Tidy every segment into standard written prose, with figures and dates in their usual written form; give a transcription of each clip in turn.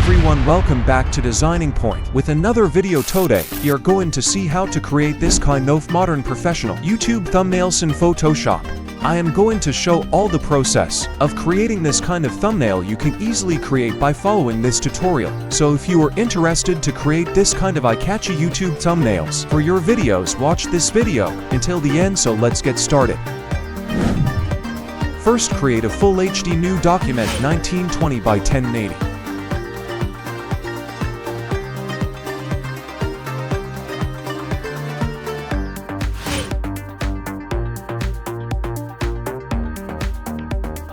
everyone, welcome back to Designing Point. With another video today, we are going to see how to create this kind of modern professional YouTube thumbnails in Photoshop. I am going to show all the process of creating this kind of thumbnail you can easily create by following this tutorial. So if you are interested to create this kind of eye-catchy YouTube thumbnails for your videos, watch this video until the end. So let's get started. First, create a full HD new document 1920 by 1080.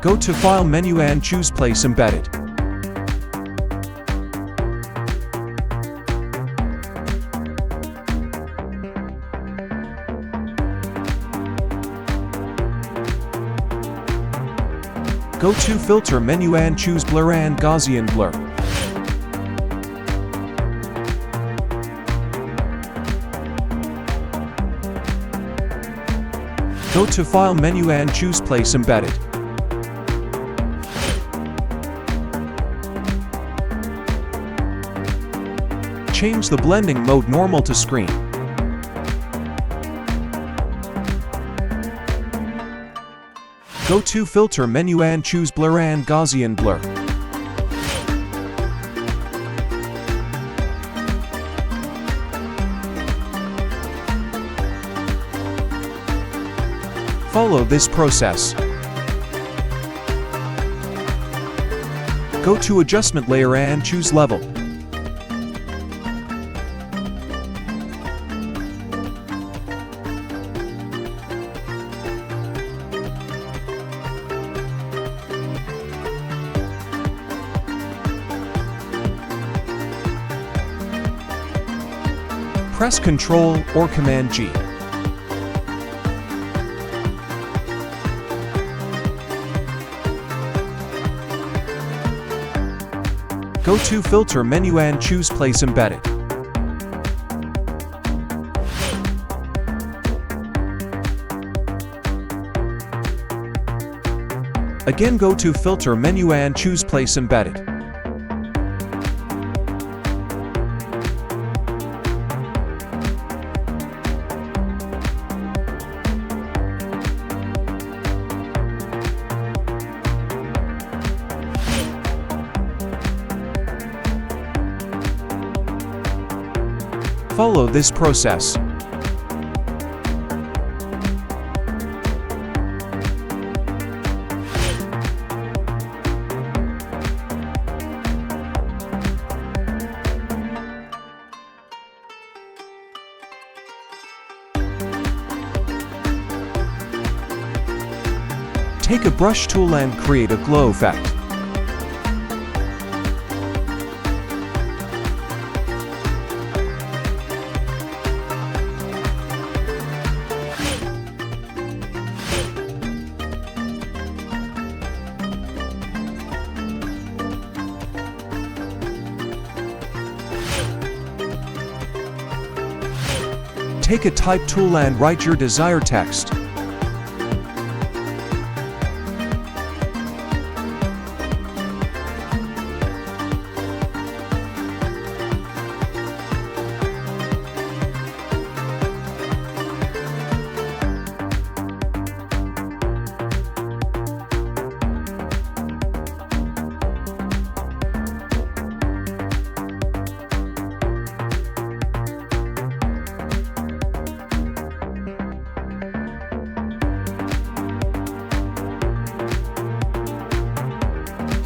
Go to File menu and choose Place Embedded. Go to Filter menu and choose Blur and Gaussian Blur. Go to File menu and choose Place Embedded. Change the blending mode normal to screen. Go to Filter menu and choose Blur and Gaussian Blur. Follow this process. Go to Adjustment Layer and choose Level. Press Ctrl or Command G. Go to Filter menu and choose Place Embedded. Again, go to Filter menu and choose Place Embedded. Follow this process. Take a brush tool and create a glow effect. Take a type tool and write your desired text.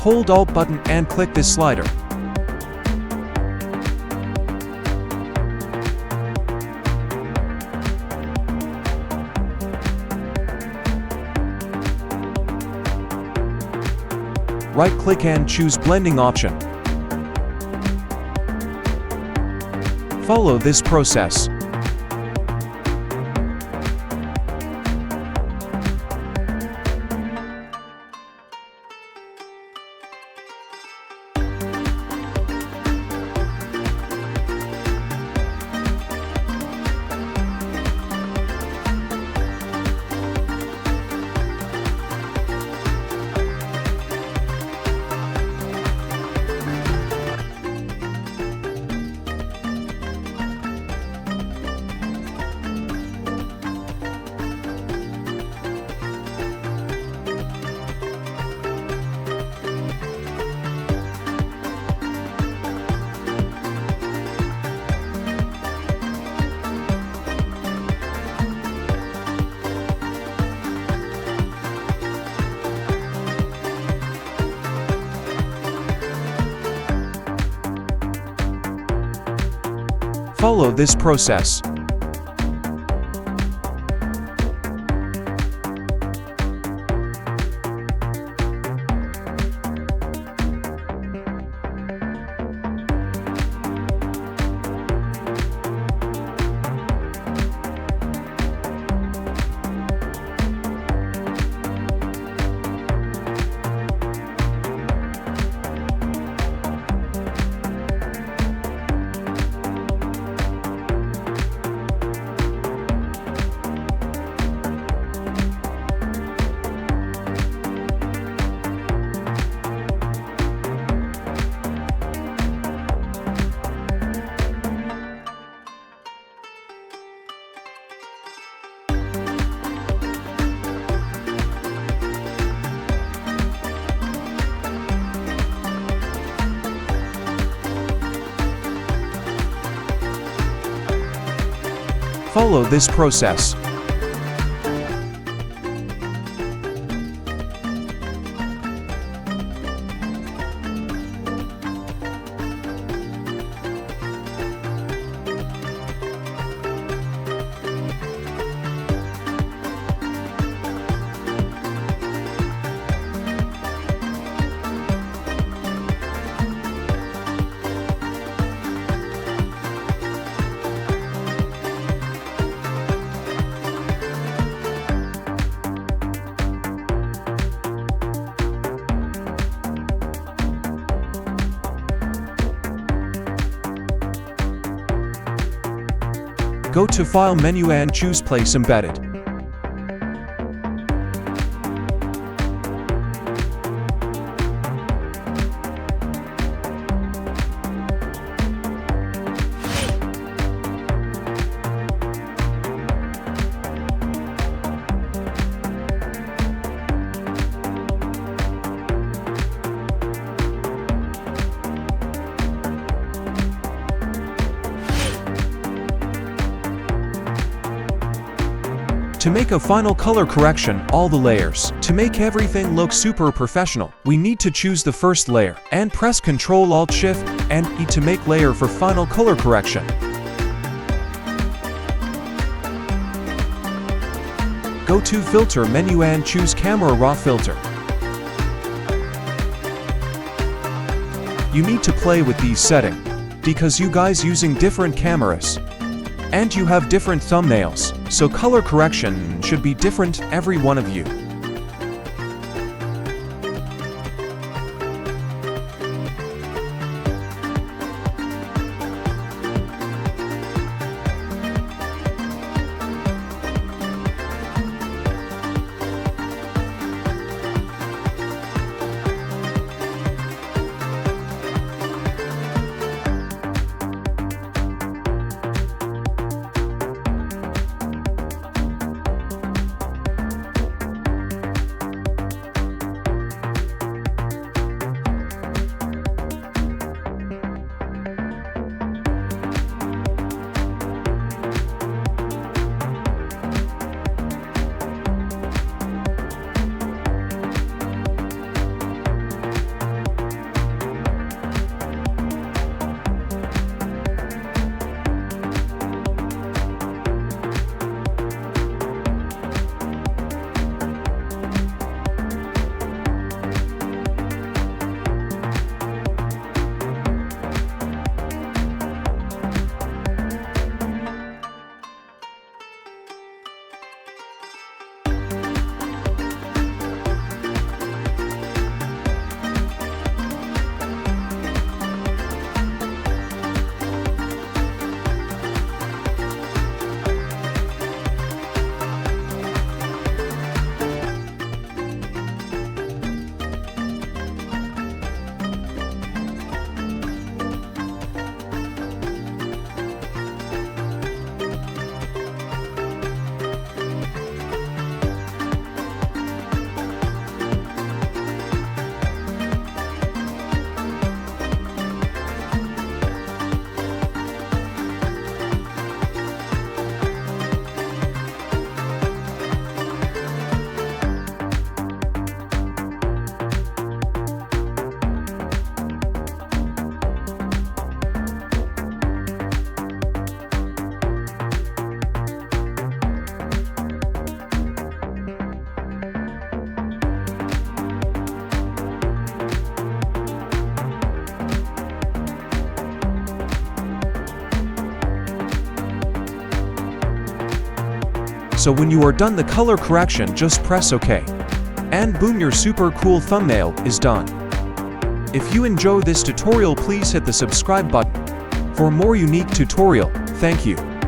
Hold Alt button and click this slider. Right-click and choose Blending option. Follow this process. Follow this process. Follow this process. Go to File menu and choose Place Embedded. To make a final color correction, all the layers. To make everything look super professional, we need to choose the first layer, and press Ctrl-Alt-Shift and E to make layer for final color correction. Go to Filter menu and choose Camera Raw Filter. You need to play with these settings, because you guys using different cameras. And you have different thumbnails, so color correction should be different every one of you. So when you are done the color correction, just press OK. And boom, your super cool thumbnail is done. If you enjoy this tutorial, please hit the subscribe button for more unique tutorial. Thank you.